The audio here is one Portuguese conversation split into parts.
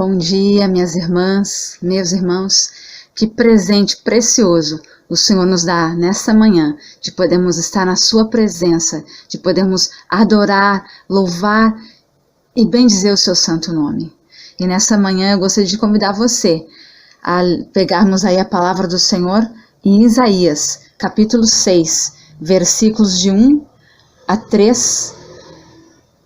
Bom dia, minhas irmãs, meus irmãos. Que presente precioso o Senhor nos dá nessa manhã, de podermos estar na sua presença, de podermos adorar, louvar e bendizer o seu santo nome. E nessa manhã eu gostaria de convidar você a pegarmos aí a palavra do Senhor em Isaías, capítulo 6, versículos de 1 a 3.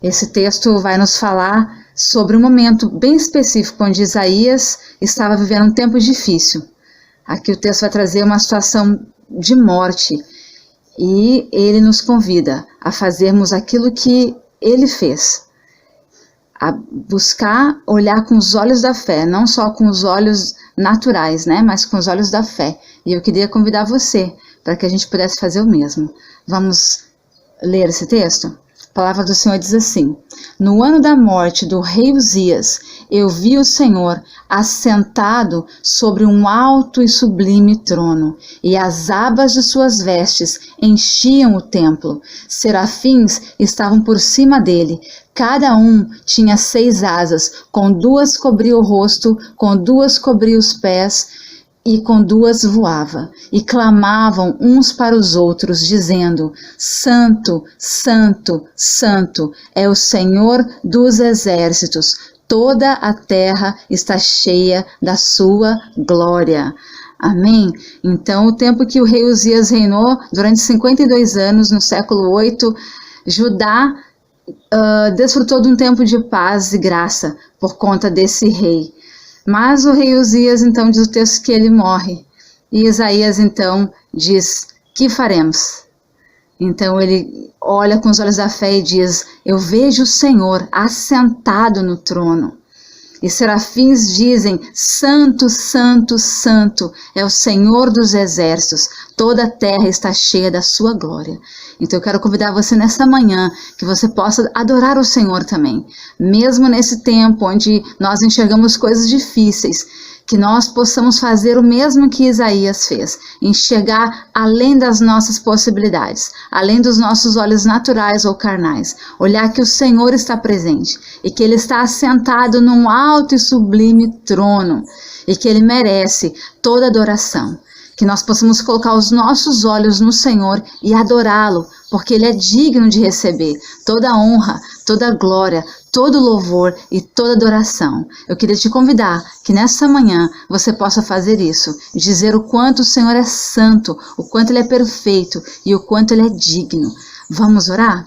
Esse texto vai nos falar sobre um momento bem específico onde Isaías estava vivendo um tempo difícil. Aqui o texto vai trazer uma situação de morte e ele nos convida a fazermos aquilo que ele fez, a buscar olhar com os olhos da fé, não só com os olhos naturais, mas com os olhos da fé. E eu queria convidar você para que a gente pudesse fazer o mesmo. Vamos ler esse texto? A palavra do Senhor diz assim: No ano da morte do rei Uzias, eu vi o Senhor assentado sobre um alto e sublime trono, e as abas de suas vestes enchiam o templo. Serafins estavam por cima dele. Cada um tinha 6 asas, com 2 cobria o rosto, com 2 cobria os pés, e com 2 voava, e clamavam uns para os outros, dizendo: Santo, Santo, Santo é o Senhor dos exércitos, toda a terra está cheia da sua glória. Amém? Então, o tempo que o rei Uzias reinou, durante 52 anos, no século 8, Judá desfrutou de um tempo de paz e graça por conta desse rei. Mas o rei Uzias, então, diz o texto que ele morre. E Isaías, então, diz: que faremos? Então ele olha com os olhos da fé e diz: eu vejo o Senhor assentado no trono. E serafins dizem: Santo, Santo, Santo é o Senhor dos exércitos, toda a terra está cheia da sua glória. Então eu quero convidar você nessa manhã, que você possa adorar o Senhor também. Mesmo nesse tempo onde nós enxergamos coisas difíceis, que nós possamos fazer o mesmo que Isaías fez, enxergar além das nossas possibilidades, além dos nossos olhos naturais ou carnais, olhar que o Senhor está presente e que Ele está assentado num alto e sublime trono e que Ele merece toda adoração. Que nós possamos colocar os nossos olhos no Senhor e adorá-lo, porque Ele é digno de receber toda a honra, toda a glória, todo louvor e toda adoração. Eu queria te convidar que nessa manhã você possa fazer isso, dizer o quanto o Senhor é santo, o quanto Ele é perfeito e o quanto Ele é digno. Vamos orar?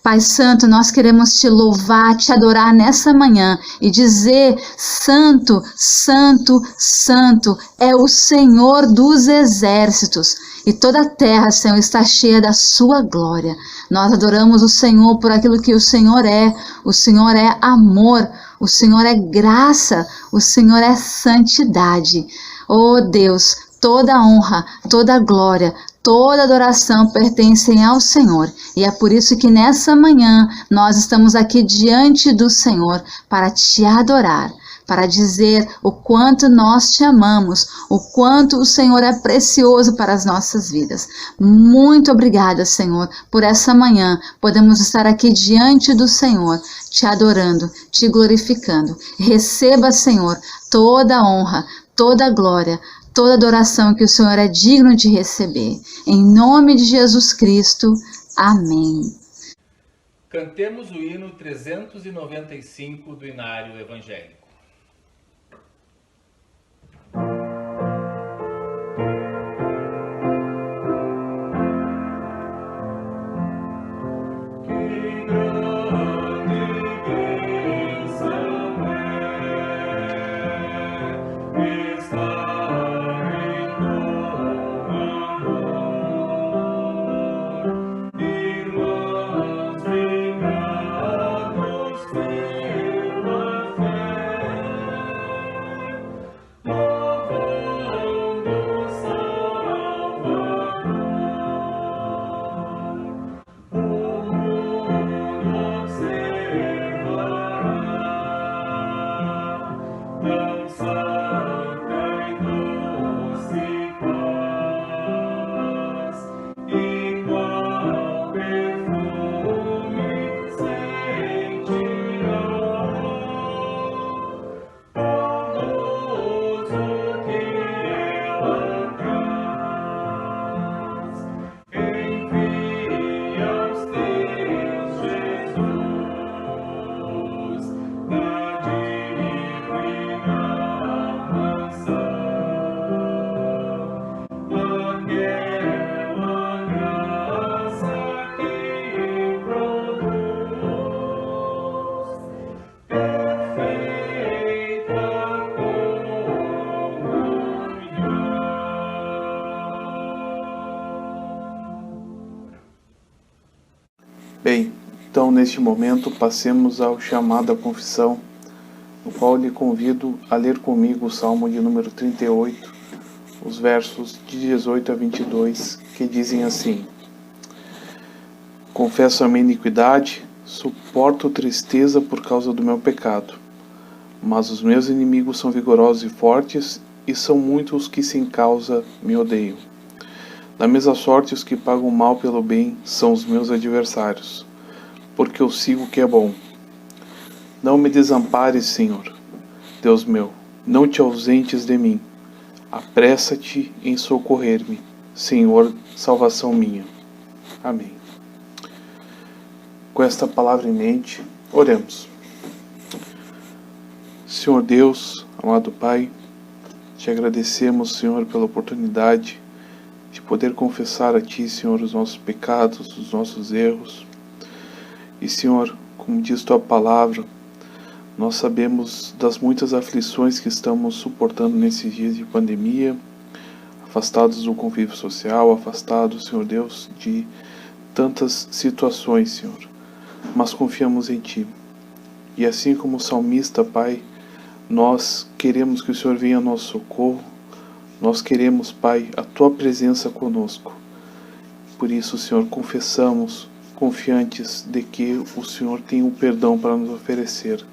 Pai Santo, nós queremos te louvar, te adorar nessa manhã e dizer: Santo, Santo, Santo é o Senhor dos exércitos. E toda a terra, Senhor, está cheia da sua glória. Nós adoramos o Senhor por aquilo que o Senhor é. O Senhor é amor, o Senhor é graça, o Senhor é santidade. Oh Deus, toda honra, toda glória, toda adoração pertencem ao Senhor. E é por isso que nessa manhã nós estamos aqui diante do Senhor para te adorar, para dizer o quanto nós te amamos, o quanto o Senhor é precioso para as nossas vidas. Muito obrigada, Senhor, por essa manhã. Podemos estar aqui diante do Senhor, te adorando, te glorificando. Receba, Senhor, toda a honra, toda a glória, toda a adoração que o Senhor é digno de receber. Em nome de Jesus Cristo, amém. Cantemos o hino 395 do Inário Evangélico. Irmãos, ligados pela fé. Bem, então neste momento passemos ao chamado à confissão, no qual lhe convido a ler comigo o Salmo de número 38, os versos de 18 a 22, que dizem assim: Confesso a minha iniquidade, suporto tristeza por causa do meu pecado, mas os meus inimigos são vigorosos e fortes, e são muitos os que sem causa me odeiam. Da mesma sorte, os que pagam mal pelo bem são os meus adversários, porque eu sigo o que é bom. Não me desampares, Senhor, Deus meu, não te ausentes de mim. Apressa-te em socorrer-me, Senhor, salvação minha. Amém. Com esta palavra em mente, oremos. Senhor Deus, amado Pai, te agradecemos, Senhor, pela oportunidade de poder confessar a Ti, Senhor, os nossos pecados, os nossos erros. E, Senhor, como diz Tua palavra, nós sabemos das muitas aflições que estamos suportando nesses dias de pandemia, afastados do convívio social, afastados, Senhor Deus, de tantas situações, Senhor. Mas confiamos em Ti. E assim como o salmista, Pai, nós queremos que o Senhor venha ao nosso socorro. Nós queremos, Pai, a Tua presença conosco. Por isso, Senhor, confessamos, confiantes de que o Senhor tem um perdão para nos oferecer.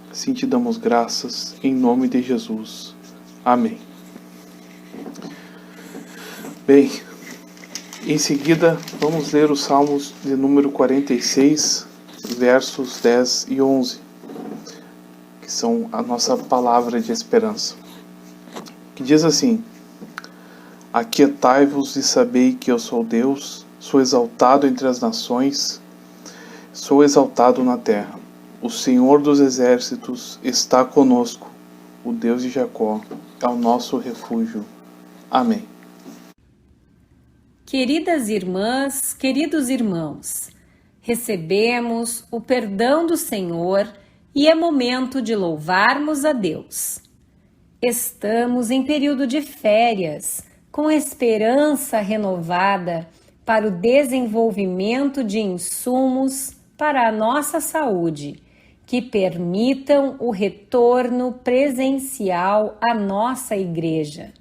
Assim te damos graças, em nome de Jesus. Amém. Bem, em seguida, vamos ler os Salmos de número 46, versos 10 e 11, que são a nossa palavra de esperança. Que diz assim: Aquietai-vos e sabei que eu sou Deus, sou exaltado entre as nações, sou exaltado na terra. O Senhor dos exércitos está conosco, o Deus de Jacó é o nosso refúgio. Amém. Queridas irmãs, queridos irmãos, recebemos o perdão do Senhor e é momento de louvarmos a Deus. Estamos em período de férias, com esperança renovada para o desenvolvimento de insumos para a nossa saúde, que permitam o retorno presencial à nossa igreja.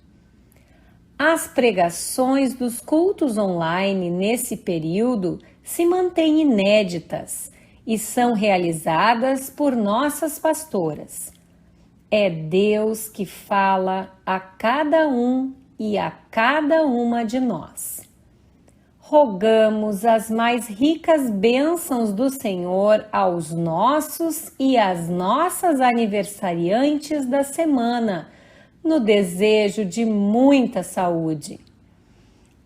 As pregações dos cultos online nesse período se mantêm inéditas e são realizadas por nossas pastoras. É Deus que fala a cada um e a cada uma de nós. Rogamos as mais ricas bênçãos do Senhor aos nossos e às nossas aniversariantes da semana, no desejo de muita saúde.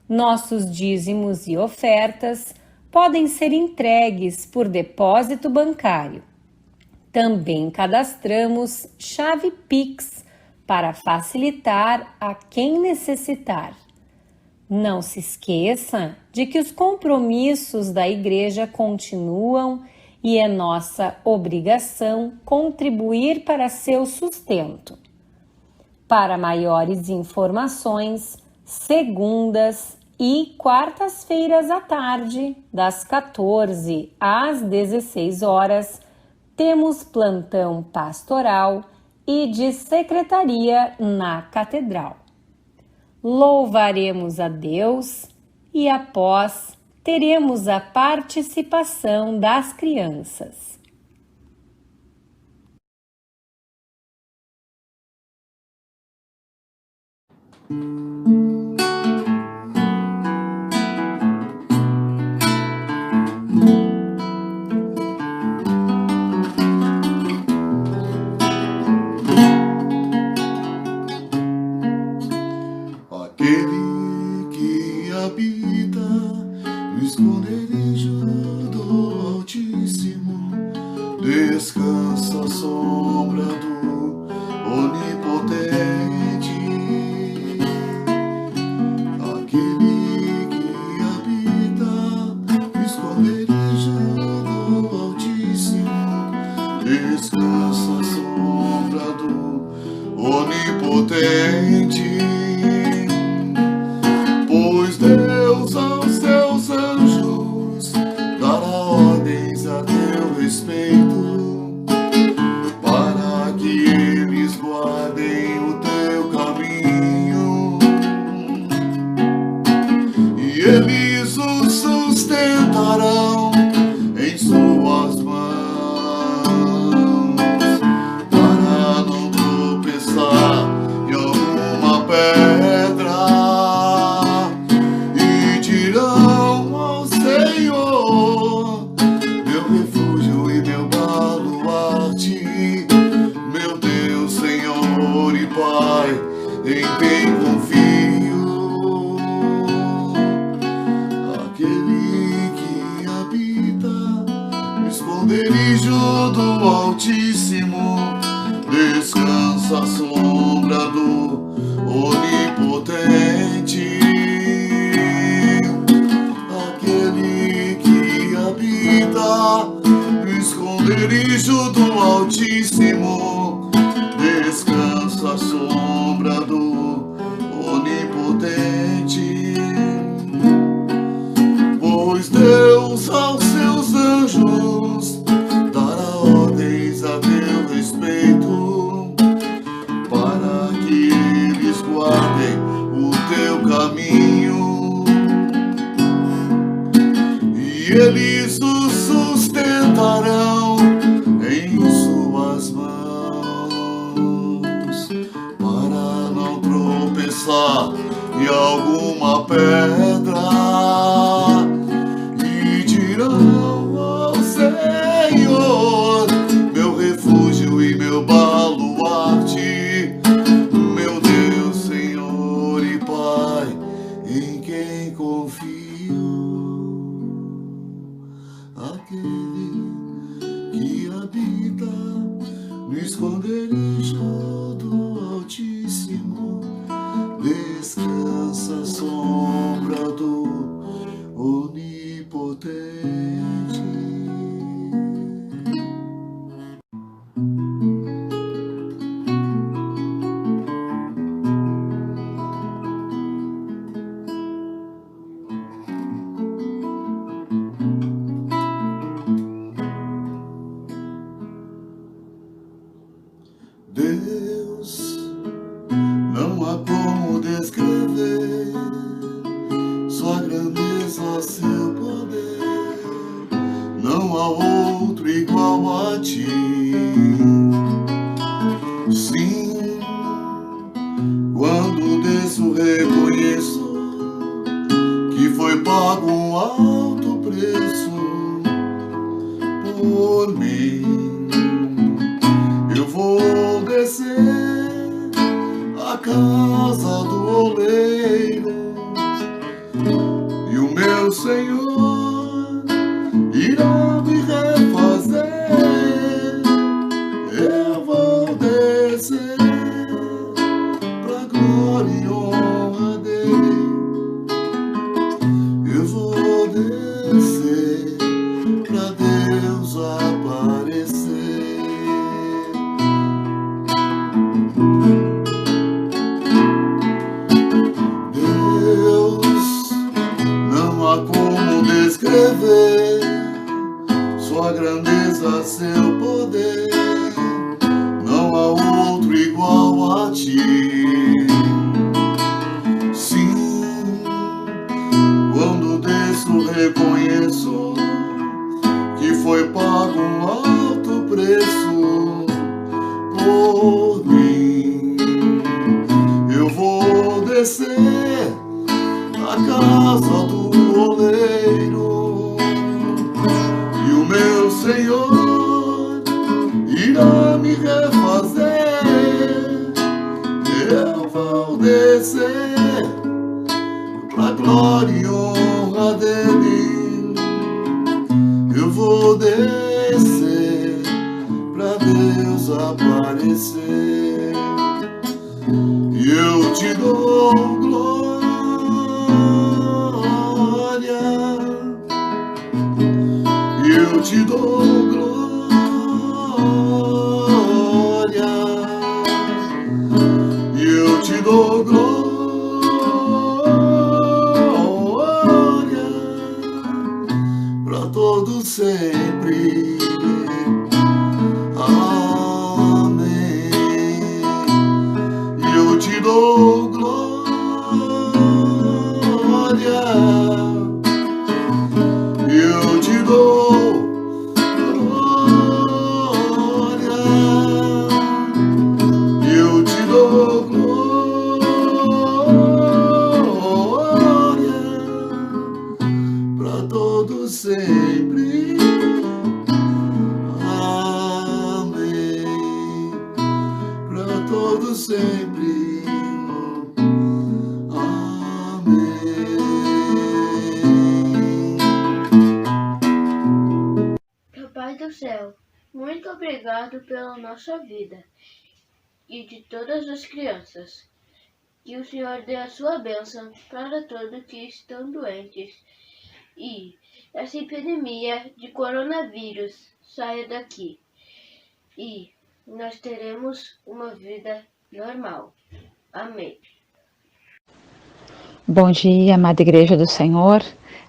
Nossos dízimos e ofertas podem ser entregues por depósito bancário. Também cadastramos chave Pix para facilitar a quem necessitar. Não se esqueça de que os compromissos da igreja continuam e é nossa obrigação contribuir para seu sustento. Para maiores informações, segundas e quartas-feiras à tarde, das 14 às 16 horas, temos plantão pastoral e de secretaria na Catedral. Louvaremos a Deus e após teremos a participação das crianças. Aquele que habita no esconderijo do Altíssimo, descansa à sombra do Onipotente. eles o sustentarão em suas mãos, para não tropeçar em alguma pedra, e dirão ao Senhor, meu refúgio e meu baluarte, meu Deus, Senhor e Pai, em quem confio. Aquele que habita no esconderijo do Altíssimo, descansa à sombra do Onipotente. Aquele que habita no esconderijo do Altíssimo, descansa à sombra do Onipotente. Pois Deus aos seus anjos dará ordens a teu respeito, para que eles guardem o teu caminho, e eles o sustentarão em suas mãos, para não tropeçar em alguma pedra, e dirão ao Senhor, meu refúgio e meu baluarte, meu Deus, Senhor e Pai, em quem confio. Aquele que habita no esconderijo do Altíssimo, descansa à sombra do Onipotente. Deus, não há como descrever sua grandeza, seu poder, não há outro igual a ti. Sim, quando desço reconheço que foi pago um alto preço por mim. Eu vou descer a casa do oleiro, e o meu Senhor irá me refazer. Eu vou descer pra glória e honra dele. Eu vou descer pra Deus aparecer. Descrever sua grandeza, seu poder, não há outro igual a ti. Sim, quando desço reconheço que foi pago um alto preço por mim. Eu vou descer a casa do oleiro, e o meu Senhor irá me refazer. Eu vou descer pra glória e honra dele. Eu vou descer pra Deus aparecer, e eu te dou glória. Eu te dou glória, eu te dou glória, pra todo sempre. Amém. Eu te dou glória. céu, muito obrigado pela nossa vida e de todas as crianças. Que o Senhor dê a sua bênção para todos que estão doentes e essa epidemia de coronavírus saia daqui e nós teremos uma vida normal. Amém. Bom dia, amada Igreja do Senhor,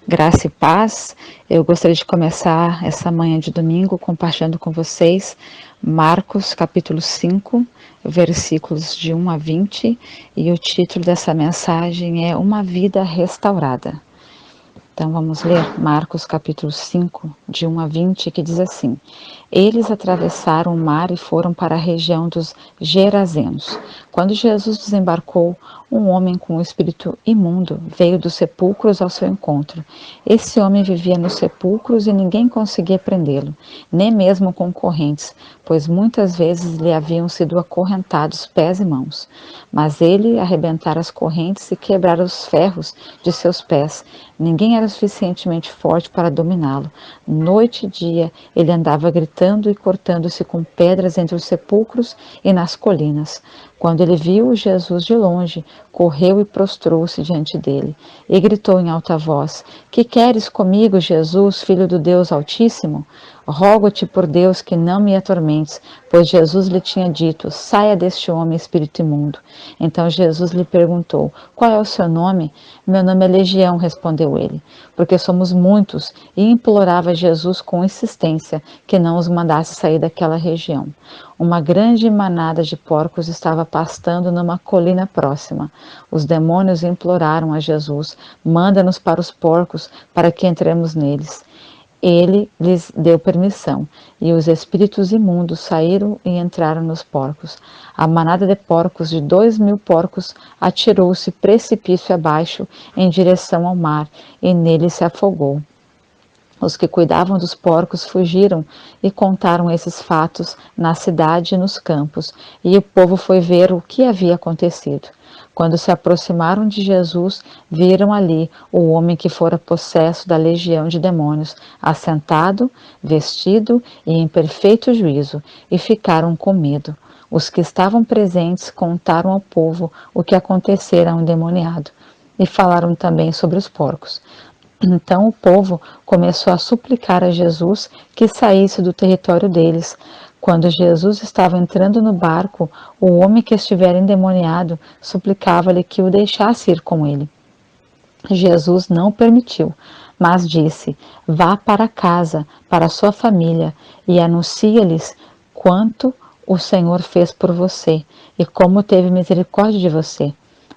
graça e paz. Eu gostaria de começar essa manhã de domingo compartilhando com vocês Marcos capítulo 5, versículos de 1 a 20, e o título dessa mensagem é Uma Vida Restaurada. Então vamos ler Marcos capítulo 5, de 1 a 20, que diz assim: Eles atravessaram o mar e foram para a região dos Gerazenos. Quando Jesus desembarcou, um homem com um espírito imundo veio dos sepulcros ao seu encontro. Esse homem vivia nos sepulcros e ninguém conseguia prendê-lo, nem mesmo com correntes, pois muitas vezes lhe haviam sido acorrentados pés e mãos. Mas ele arrebentara as correntes e quebrara os ferros de seus pés. Ninguém era suficientemente forte para dominá-lo. Noite e dia ele andava gritando e cortando-se com pedras entre os sepulcros e nas colinas. Quando ele viu Jesus de longe, correu e prostrou-se diante dele e gritou em alta voz: Que queres comigo, Jesus, Filho do Deus Altíssimo? Rogo-te por Deus que não me atormentes, pois Jesus lhe tinha dito: Saia deste homem, espírito imundo. Então Jesus lhe perguntou: Qual é o seu nome? Meu nome é Legião, respondeu ele, porque somos muitos, e implorava Jesus com insistência que não os mandasse sair daquela região. Uma grande manada de porcos estava pastando numa colina próxima. Os demônios imploraram a Jesus: Manda-nos para os porcos, para que entremos neles. Ele lhes deu permissão, e os espíritos imundos saíram e entraram nos porcos. A manada de porcos, de 2.000 porcos, atirou-se precipício abaixo em direção ao mar, e nele se afogou. Os que cuidavam dos porcos fugiram e contaram esses fatos na cidade e nos campos, e o povo foi ver o que havia acontecido. Quando se aproximaram de Jesus, viram ali o homem que fora possesso da legião de demônios, assentado, vestido e em perfeito juízo, e ficaram com medo. Os que estavam presentes contaram ao povo o que acontecera ao endemoniado, e falaram também sobre os porcos. Então o povo começou a suplicar a Jesus que saísse do território deles. Quando Jesus estava entrando no barco, o homem que estivera endemoniado suplicava-lhe que o deixasse ir com ele. Jesus não o permitiu, mas disse: Vá para casa, para sua família, e anuncia-lhes quanto o Senhor fez por você e como teve misericórdia de você.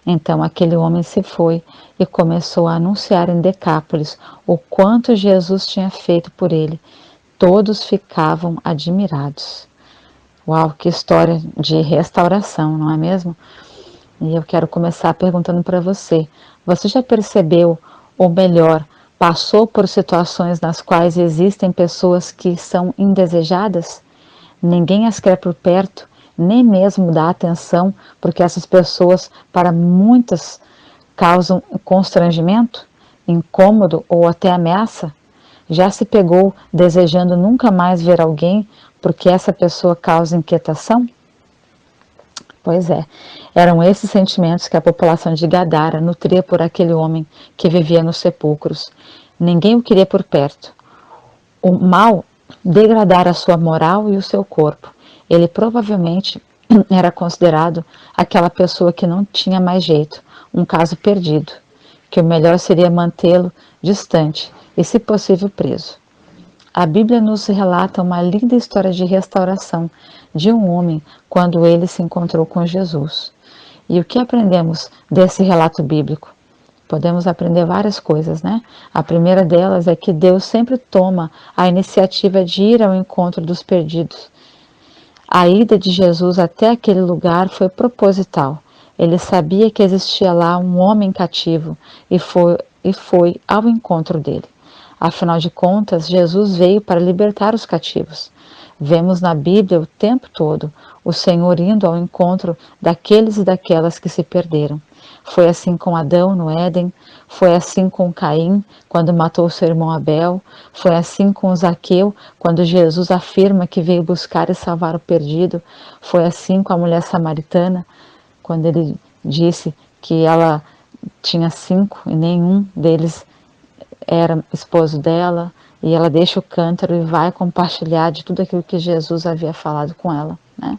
Então aquele homem se foi e começou a anunciar em Decápolis o quanto Jesus tinha feito por ele. Todos ficavam admirados. Uau, que história de restauração, não é mesmo? E eu quero começar perguntando para você: você já percebeu, ou melhor, passou por situações nas quais existem pessoas que são indesejadas? Ninguém as quer por perto, nem mesmo dá atenção, porque essas pessoas, para muitas, causam constrangimento, incômodo ou até ameaça? Já se pegou desejando nunca mais ver alguém porque essa pessoa causa inquietação? Pois é, eram esses sentimentos que a população de Gadara nutria por aquele homem que vivia nos sepulcros. Ninguém o queria por perto. O mal degradara a sua moral e o seu corpo. Ele provavelmente era considerado aquela pessoa que não tinha mais jeito, um caso perdido, que o melhor seria mantê-lo distante e, se possível, preso. A Bíblia nos relata uma linda história de restauração de um homem quando ele se encontrou com Jesus. E o que aprendemos desse relato bíblico? Podemos aprender várias coisas, né? A primeira delas é que Deus sempre toma a iniciativa de ir ao encontro dos perdidos. A ida de Jesus até aquele lugar foi proposital. Ele sabia que existia lá um homem cativo e foi ao encontro dele. Afinal de contas, Jesus veio para libertar os cativos. Vemos na Bíblia o tempo todo o Senhor indo ao encontro daqueles e daquelas que se perderam. Foi assim com Adão no Éden, foi assim com Caim, quando matou seu irmão Abel, foi assim com Zaqueu, quando Jesus afirma que veio buscar e salvar o perdido, foi assim com a mulher samaritana, quando ele disse que ela tinha 5 e nenhum deles era esposo dela, e ela deixa o cântaro e vai compartilhar de tudo aquilo que Jesus havia falado com ela, né?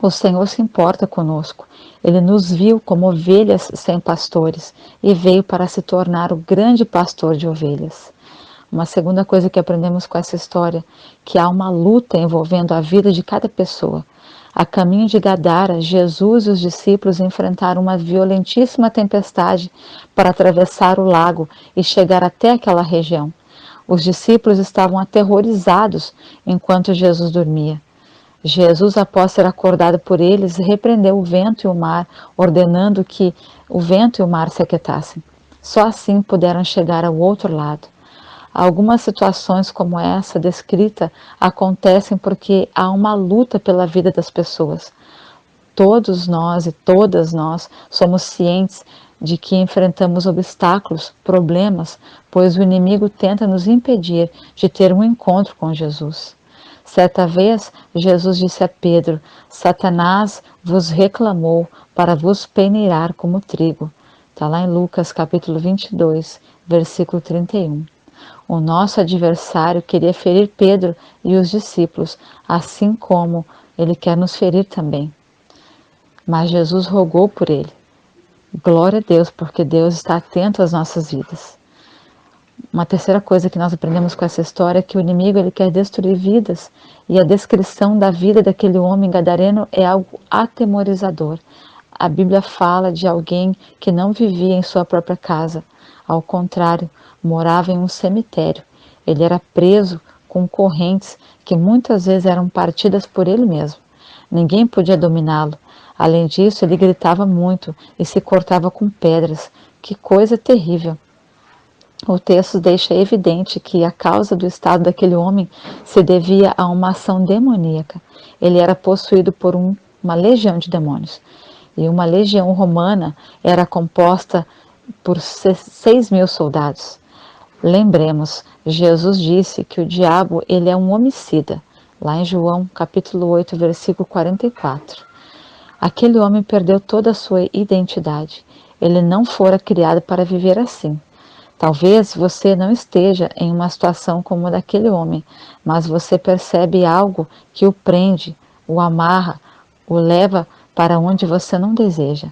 O Senhor se importa conosco. Ele nos viu como ovelhas sem pastores e veio para se tornar o grande pastor de ovelhas. Uma segunda coisa que aprendemos com essa história, que há uma luta envolvendo a vida de cada pessoa. A caminho de Gadara, Jesus e os discípulos enfrentaram uma violentíssima tempestade para atravessar o lago e chegar até aquela região. Os discípulos estavam aterrorizados enquanto Jesus dormia. Jesus, após ser acordado por eles, repreendeu o vento e o mar, ordenando que o vento e o mar se aquietassem. Só assim puderam chegar ao outro lado. Algumas situações como essa descrita acontecem porque há uma luta pela vida das pessoas. Todos nós e todas nós somos cientes de que enfrentamos obstáculos, problemas, pois o inimigo tenta nos impedir de ter um encontro com Jesus. Certa vez, Jesus disse a Pedro: Satanás vos reclamou para vos peneirar como trigo. Está lá em Lucas capítulo 22, versículo 31. O nosso adversário queria ferir Pedro e os discípulos, assim como ele quer nos ferir também. Mas Jesus rogou por ele. Glória a Deus, porque Deus está atento às nossas vidas. Uma terceira coisa que nós aprendemos com essa história é que o inimigo ele quer destruir vidas, e a descrição da vida daquele homem gadareno é algo atemorizador. A Bíblia fala de alguém que não vivia em sua própria casa, ao contrário, morava em um cemitério. Ele era preso com correntes que muitas vezes eram partidas por ele mesmo. Ninguém podia dominá-lo. Além disso, ele gritava muito e se cortava com pedras. Que coisa terrível! O texto deixa evidente que a causa do estado daquele homem se devia a uma ação demoníaca. Ele era possuído por uma legião de demônios. E uma legião romana era composta por 6.000 soldados. Lembremos, Jesus disse que o diabo ele é um homicida, lá em João capítulo 8, versículo 44. Aquele homem perdeu toda a sua identidade. Ele não fora criado para viver assim. Talvez você não esteja em uma situação como a daquele homem, mas você percebe algo que o prende, o amarra, o leva para onde você não deseja.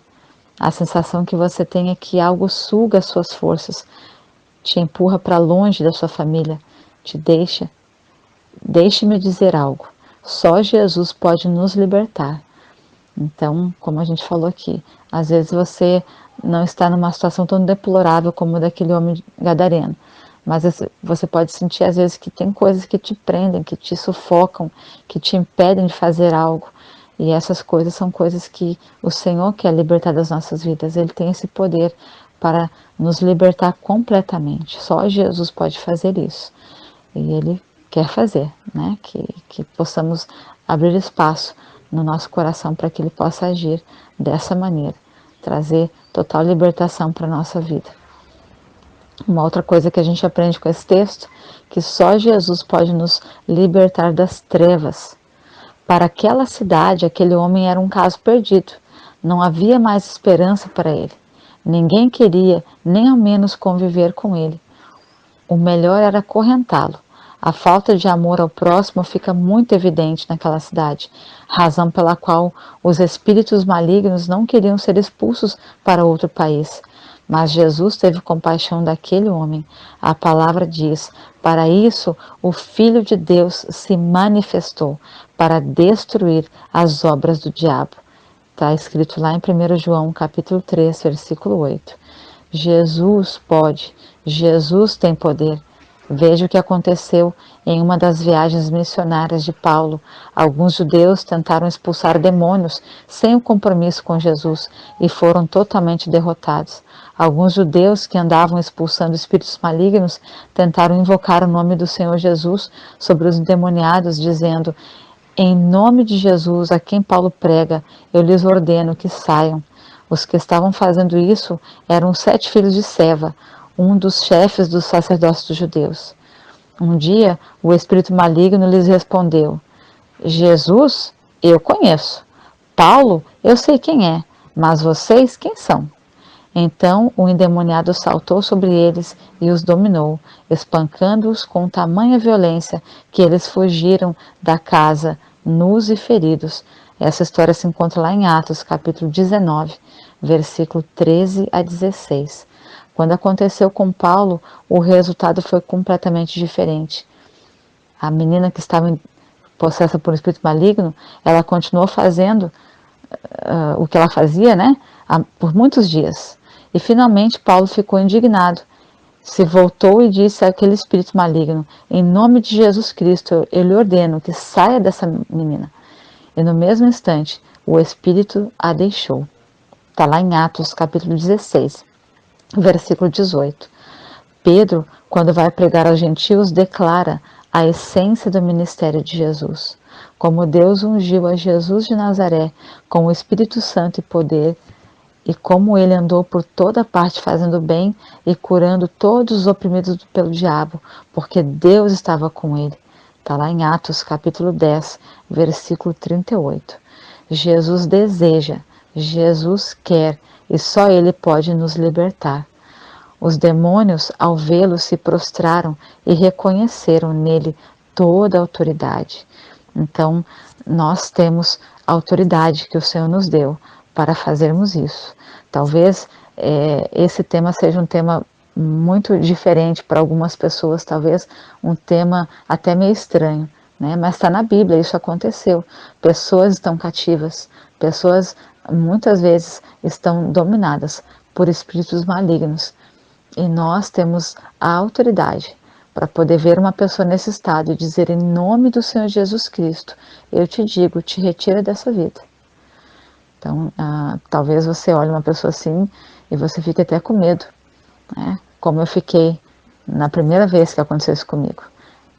A sensação que você tem é que algo suga as suas forças, te empurra para longe da sua família, te deixa. Deixe-me dizer algo, só Jesus pode nos libertar. Então, como a gente falou aqui, às vezes você não está numa situação tão deplorável como a daquele homem gadareno, mas você pode sentir às vezes que tem coisas que te prendem, que te sufocam, que te impedem de fazer algo. E essas coisas são coisas que o Senhor quer libertar das nossas vidas. Ele tem esse poder para nos libertar completamente. Só Jesus pode fazer isso. E Ele quer fazer, né? Que possamos abrir espaço no nosso coração para que Ele possa agir dessa maneira. Trazer total libertação para a nossa vida. Uma outra coisa que a gente aprende com esse texto, que só Jesus pode nos libertar das trevas. Para aquela cidade, aquele homem era um caso perdido. Não havia mais esperança para ele. Ninguém queria, nem ao menos, conviver com ele. O melhor era acorrentá-lo. A falta de amor ao próximo fica muito evidente naquela cidade, razão pela qual os espíritos malignos não queriam ser expulsos para outro país. Mas Jesus teve compaixão daquele homem. A palavra diz: para isso o Filho de Deus se manifestou, para destruir as obras do diabo. Está escrito lá em 1 João capítulo 3, versículo 8. Jesus pode, Jesus tem poder. Veja o que aconteceu em uma das viagens missionárias de Paulo. Alguns judeus tentaram expulsar demônios sem o compromisso com Jesus e foram totalmente derrotados. Alguns judeus que andavam expulsando espíritos malignos tentaram invocar o nome do Senhor Jesus sobre os endemoniados, dizendo: em nome de Jesus, a quem Paulo prega, eu lhes ordeno que saiam. Os que estavam fazendo isso eram os 7 filhos de Seva, um dos chefes dos sacerdotes dos judeus. Um dia, o espírito maligno lhes respondeu: Jesus, eu conheço. Paulo, eu sei quem é, mas vocês quem são? Então o endemoniado saltou sobre eles e os dominou, espancando-os com tamanha violência que eles fugiram da casa, nus e feridos. Essa história se encontra lá em Atos, capítulo 19, versículo 13 a 16. Quando aconteceu com Paulo, o resultado foi completamente diferente. A menina que estava possessa por um espírito maligno, ela continuou fazendo o que ela fazia, né, por muitos dias. E finalmente Paulo ficou indignado, se voltou e disse àquele espírito maligno: em nome de Jesus Cristo, eu lhe ordeno que saia dessa menina. E no mesmo instante, o espírito a deixou. Está lá em Atos, capítulo 16, versículo 18. Pedro, quando vai pregar aos gentios, declara a essência do ministério de Jesus. Como Deus ungiu a Jesus de Nazaré com o Espírito Santo e poder, e como ele andou por toda parte fazendo bem e curando todos os oprimidos pelo diabo, porque Deus estava com ele. Está lá em Atos, capítulo 10, versículo 38. Jesus deseja, Jesus quer, e só ele pode nos libertar. Os demônios, ao vê-lo, se prostraram e reconheceram nele toda a autoridade. Então, nós temos a autoridade que o Senhor nos deu para fazermos isso. Talvez esse tema seja um tema muito diferente para algumas pessoas, talvez um tema até meio estranho, né? Mas está na Bíblia, isso aconteceu. Pessoas estão cativas, pessoas muitas vezes estão dominadas por espíritos malignos. E nós temos a autoridade para poder ver uma pessoa nesse estado e dizer: em nome do Senhor Jesus Cristo, eu te digo, te retira dessa vida. Então, talvez você olhe uma pessoa assim e você fique até com medo, né? Como eu fiquei na primeira vez que aconteceu isso comigo.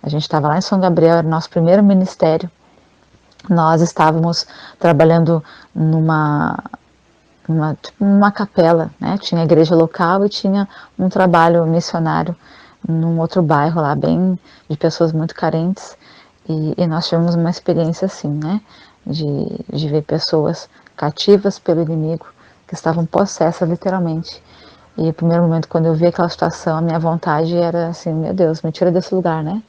A gente estava lá em São Gabriel, era o nosso primeiro ministério. Nós estávamos trabalhando numa capela, né? Tinha a igreja local e tinha um trabalho missionário num outro bairro lá, bem de pessoas muito carentes, e nós tivemos uma experiência assim, né? De ver pessoas cativas pelo inimigo, que estavam possessas literalmente. E no primeiro momento, quando eu vi aquela situação, a minha vontade era assim: meu Deus, me tira desse lugar, né?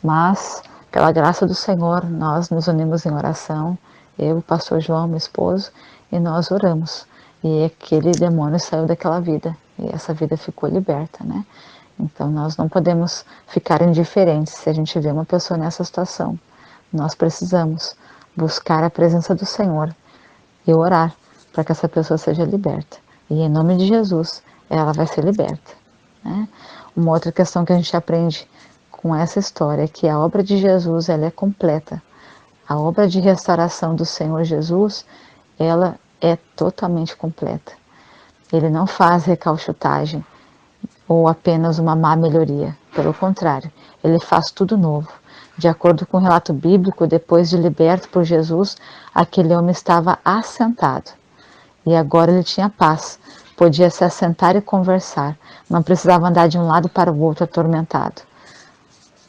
Mas, pela graça do Senhor, nós nos unimos em oração, eu, o pastor João, meu esposo, e nós oramos. E aquele demônio saiu daquela vida, e essa vida ficou liberta, né? Então, nós não podemos ficar indiferentes se a gente vê uma pessoa nessa situação. Nós precisamos buscar a presença do Senhor e orar para que essa pessoa seja liberta. E em nome de Jesus, ela vai ser liberta, né? Uma outra questão que a gente aprende com essa história é que a obra de Jesus, ela é completa. A obra de restauração do Senhor Jesus, ela é totalmente completa. Ele não faz recalchutagem ou apenas uma má melhoria. Pelo contrário, ele faz tudo novo. De acordo com o relato bíblico, depois de liberto por Jesus, aquele homem estava assentado. E agora ele tinha paz, podia se assentar e conversar, não precisava andar de um lado para o outro atormentado.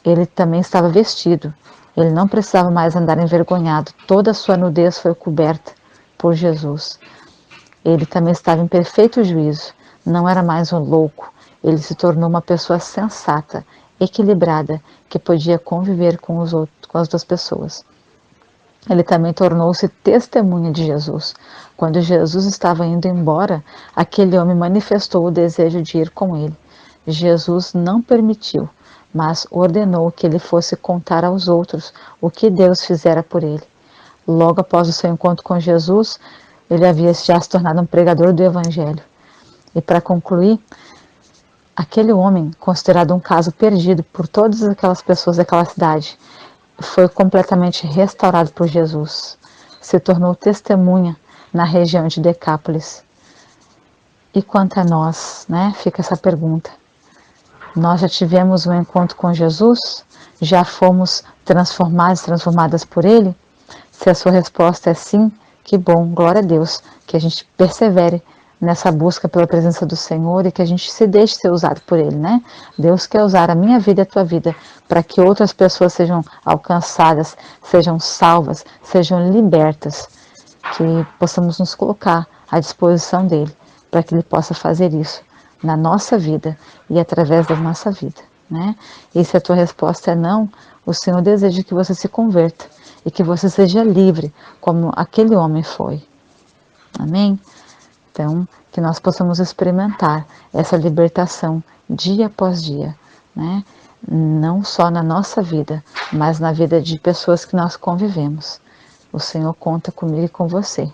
Ele também estava vestido, ele não precisava mais andar envergonhado, toda a sua nudez foi coberta por Jesus. Ele também estava em perfeito juízo, não era mais um louco, ele se tornou uma pessoa sensata, equilibrada, que podia conviver com as outras pessoas. Ele também tornou-se testemunha de Jesus. Quando Jesus estava indo embora, aquele homem manifestou o desejo de ir com ele. Jesus não permitiu, mas ordenou que ele fosse contar aos outros o que Deus fizera por ele. Logo após o seu encontro com Jesus, ele havia já se tornado um pregador do Evangelho. E para concluir, aquele homem, considerado um caso perdido por todas aquelas pessoas daquela cidade, foi completamente restaurado por Jesus. Se tornou testemunha na região de Decápolis. E quanto a nós, né? Fica essa pergunta. Nós já tivemos um encontro com Jesus? Já fomos transformados, transformadas por Ele? Se a sua resposta é sim, Que bom, glória a Deus, que a gente persevere nessa busca pela presença do Senhor e que a gente se deixe ser usado por Ele, né? Deus quer usar a minha vida e a tua vida para que outras pessoas sejam alcançadas, sejam salvas, sejam libertas, que possamos nos colocar à disposição dEle para que Ele possa fazer isso na nossa vida e através da nossa vida, né? E se a tua resposta é não, o Senhor deseja que você se converta e que você seja livre, como aquele homem foi. Amém? Então, que nós possamos experimentar essa libertação dia após dia, né? Não só na nossa vida, mas na vida de pessoas que nós convivemos. O Senhor conta comigo e com você.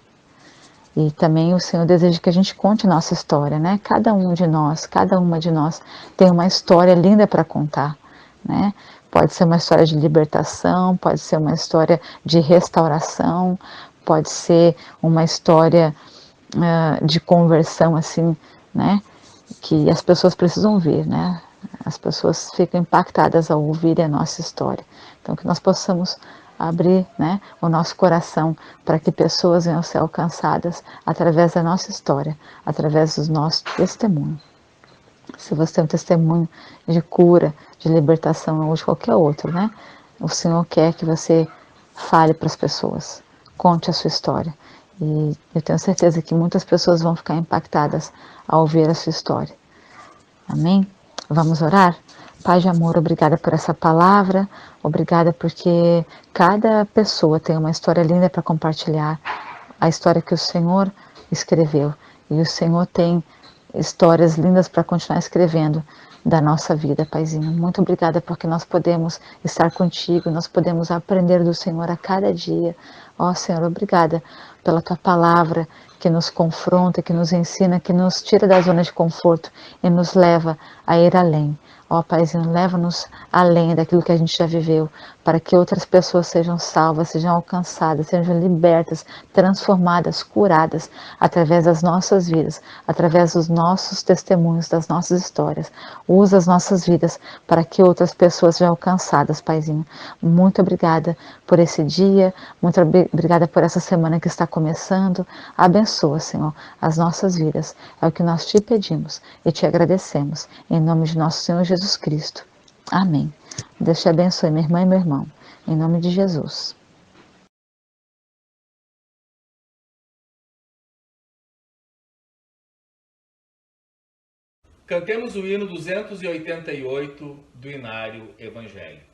E também o Senhor deseja que a gente conte nossa história, né? Cada um de nós, cada uma de nós tem uma história linda para contar, né? Pode ser uma história de libertação, pode ser uma história de restauração, pode ser uma história de conversão, assim, né? Que as pessoas precisam ver, né? As pessoas ficam impactadas ao ouvir a nossa história. Então, que nós possamos abrir, né, o nosso coração para que pessoas venham ser alcançadas através da nossa história, através do nosso testemunho. Se você tem um testemunho de cura, de libertação ou de qualquer outro, né? O Senhor quer que você fale para as pessoas, conte a sua história. E eu tenho certeza que muitas pessoas vão ficar impactadas ao ouvir a sua história. Amém? Vamos orar? Pai de amor, obrigada por essa palavra, obrigada porque cada pessoa tem uma história linda para compartilhar, a história que o Senhor escreveu. E o Senhor tem histórias lindas para continuar escrevendo da nossa vida, Paizinho. Muito obrigada porque nós podemos estar contigo, nós podemos aprender do Senhor a cada dia. Ó Senhor, obrigada pela tua palavra que nos confronta, que nos ensina, que nos tira da zona de conforto e nos leva a ir além. Ó Paizinho, leva-nos além daquilo que a gente já viveu, para que outras pessoas sejam salvas, sejam alcançadas, sejam libertas, transformadas, curadas, através das nossas vidas, através dos nossos testemunhos, das nossas histórias. Usa as nossas vidas para que outras pessoas sejam alcançadas, Paizinho. Muito obrigada por esse dia, muito obrigada por essa semana que está começando. Abençoa, Senhor, as nossas vidas. É o que nós te pedimos e te agradecemos. Em nome de nosso Senhor Jesus Cristo. Amém. Deus te abençoe, minha irmã e meu irmão. Em nome de Jesus. Cantemos o hino 288 do Inário Evangélico.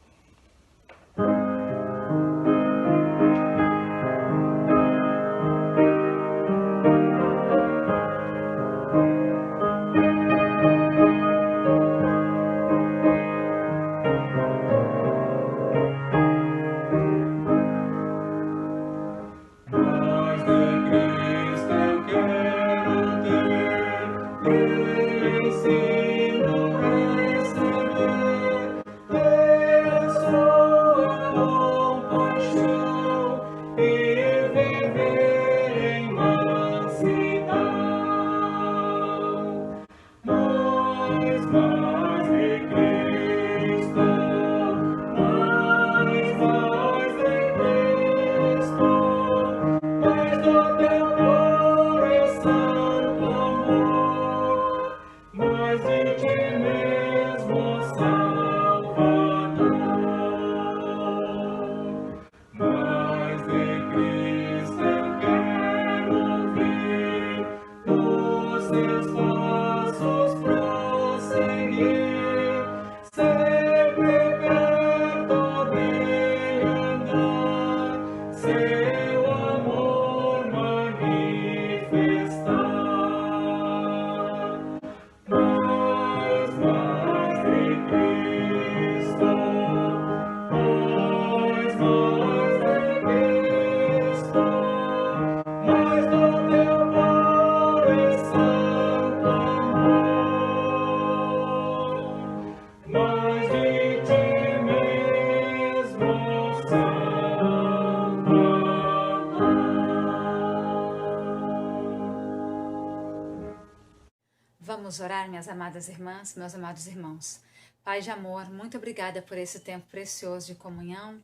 Vamos orar, minhas amadas irmãs, meus amados irmãos. Pai de amor, muito obrigada por esse tempo precioso de comunhão.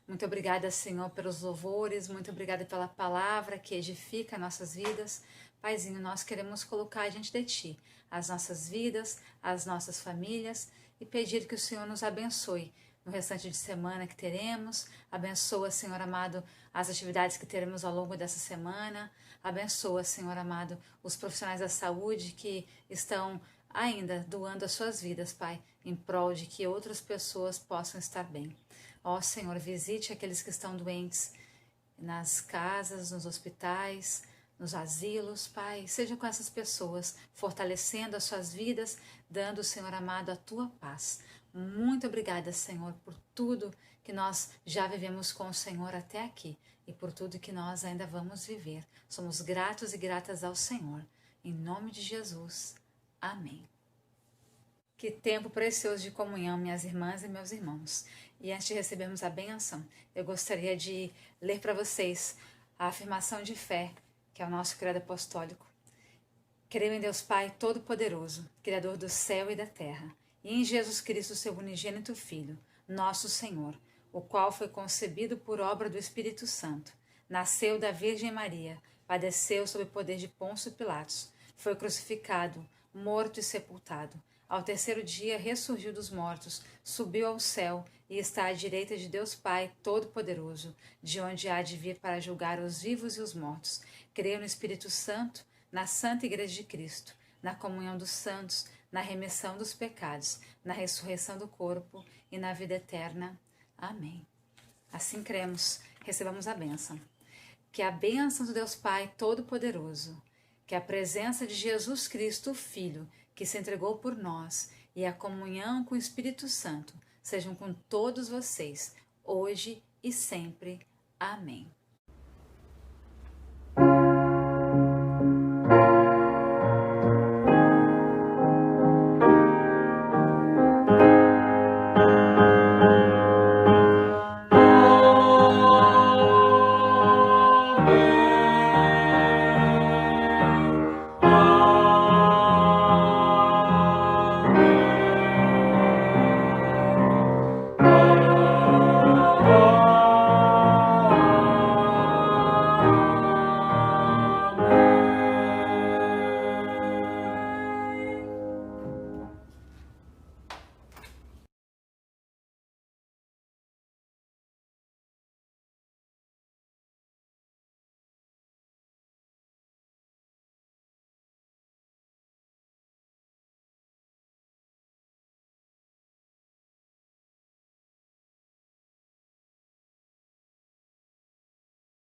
Muito obrigada, Senhor, pelos louvores, muito obrigada pela palavra que edifica nossas vidas. Paizinho, nós queremos colocar diante de Ti as nossas vidas, as nossas famílias e pedir que o Senhor nos abençoe no restante de semana que teremos. Abençoa, Senhor amado, as atividades que teremos ao longo dessa semana. Abençoa, Senhor amado, os profissionais da saúde que estão ainda doando as suas vidas, Pai, em prol de que outras pessoas possam estar bem. Ó Senhor, visite aqueles que estão doentes nas casas, nos hospitais, nos asilos, Pai. Seja com essas pessoas, fortalecendo as suas vidas, dando, Senhor amado, a Tua paz. Muito obrigada, Senhor, por tudo que nós já vivemos com o Senhor até aqui e por tudo que nós ainda vamos viver. Somos gratos e gratas ao Senhor. Em nome de Jesus. Amém. Que tempo precioso de comunhão, minhas irmãs e meus irmãos. E antes de recebermos a bênção, eu gostaria de ler para vocês a afirmação de fé, que é o nosso credo apostólico. Creio em Deus Pai Todo-Poderoso, Criador do céu e da terra, e em Jesus Cristo, seu unigênito Filho, nosso Senhor, o qual foi concebido por obra do Espírito Santo, nasceu da Virgem Maria, padeceu sob o poder de Pôncio Pilatos, foi crucificado, morto e sepultado. Ao terceiro dia ressurgiu dos mortos, subiu ao céu e está à direita de Deus Pai Todo-Poderoso, de onde há de vir para julgar os vivos e os mortos. Creio no Espírito Santo, na Santa Igreja de Cristo, na comunhão dos santos, na remissão dos pecados, na ressurreição do corpo e na vida eterna. Amém. Assim cremos, recebamos a bênção. Que a bênção do Deus Pai Todo-Poderoso, que a presença de Jesus Cristo, o Filho, que se entregou por nós, e a comunhão com o Espírito Santo sejam com todos vocês, hoje e sempre. Amém.